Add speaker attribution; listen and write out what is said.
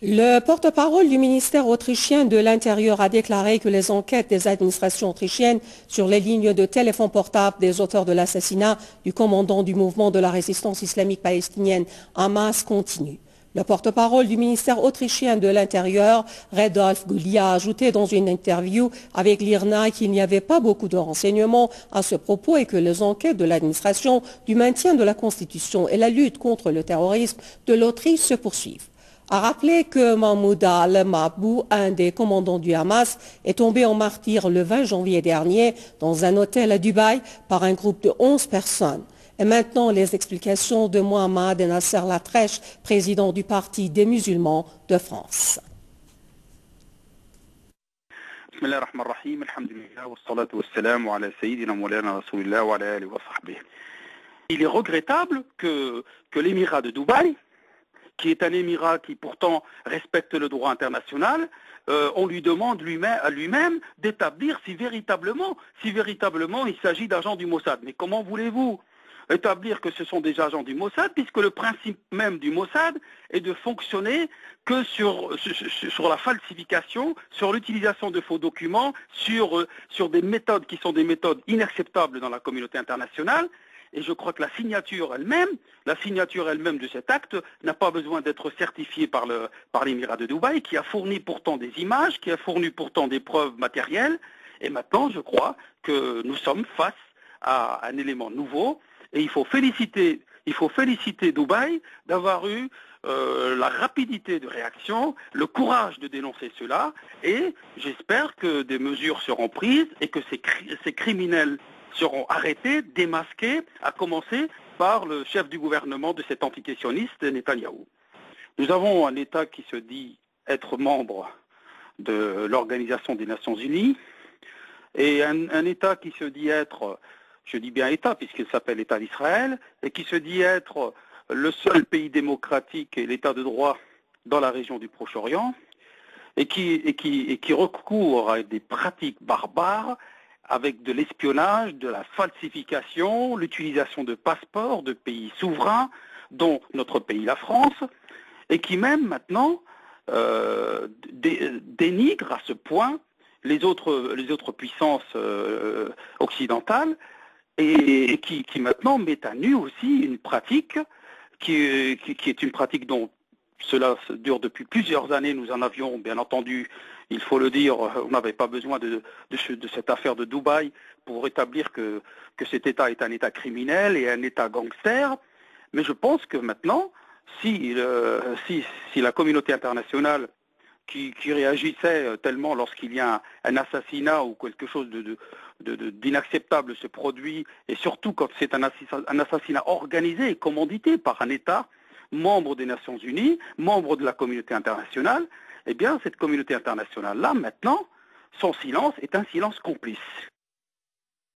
Speaker 1: Le porte-parole du ministère autrichien de l'Intérieur a déclaré que les enquêtes des administrations autrichiennes sur les lignes de téléphone portable des auteurs de l'assassinat du commandant du mouvement de la résistance islamique palestinienne Hamas continuent. Le porte-parole du ministère autrichien de l'Intérieur, Redolf Gulli, a ajouté dans une interview avec l'IRNA qu'il n'y avait pas beaucoup de renseignements à ce propos et que les enquêtes de l'administration du maintien de la Constitution et la lutte contre le terrorisme de l'Autriche se poursuivent. A rappelé que Mahmoud al-Mabhouh, un des commandants du Hamas, est tombé en martyr le 20 janvier dernier dans un hôtel à Dubaï par un groupe de 11 personnes. Et maintenant, les explications de Mohamed Nasser Latrèche, président du Parti des musulmans de France.
Speaker 2: Il est regrettable que l'émirat de Dubaï, qui est un émirat qui pourtant respecte le droit international, on lui demande lui-même d'établir si véritablement il s'agit d'agents du Mossad. Mais comment voulez-vous établir que ce sont des agents du Mossad, puisque le principe même du Mossad est de fonctionner que sur la falsification, sur l'utilisation de faux documents, sur des méthodes qui sont des méthodes inacceptables dans la communauté internationale. Et je crois que la signature elle-même de cet acte n'a pas besoin d'être certifiée par l'émirat de Dubaï, qui a fourni pourtant des images, qui a fourni pourtant des preuves matérielles. Et maintenant, je crois que nous sommes face à un élément nouveau. Et il faut féliciter Dubaï d'avoir eu la rapidité de réaction, le courage de dénoncer cela. Et j'espère que des mesures seront prises et que ces criminels seront arrêtés, démasqués, à commencer par le chef du gouvernement de cet antiquestionniste, Netanyahou. Nous avons un État qui se dit être membre de l'Organisation des Nations Unies et un État qui se dit être, je dis bien État puisqu'il s'appelle État d'Israël, et qui se dit être le seul pays démocratique et l'État de droit dans la région du Proche-Orient, et qui recourt à des pratiques barbares avec de l'espionnage, de la falsification, l'utilisation de passeports de pays souverains, dont notre pays, la France, et qui même maintenant dénigre à ce point les autres puissances occidentales, et qui maintenant met à nu aussi une pratique qui est une pratique dont cela dure depuis plusieurs années. Nous en avions, bien entendu, il faut le dire, on n'avait pas besoin de cette affaire de Dubaï pour établir que cet État est un État criminel et un État gangster. Mais je pense que maintenant, si la communauté internationale qui réagissait tellement lorsqu'il y a un assassinat ou quelque chose d'inacceptable se produit, et surtout quand c'est un assassinat organisé et commandité par un État membre des Nations Unies, membre de la communauté internationale, eh bien cette communauté internationale-là, maintenant, son silence est un silence complice.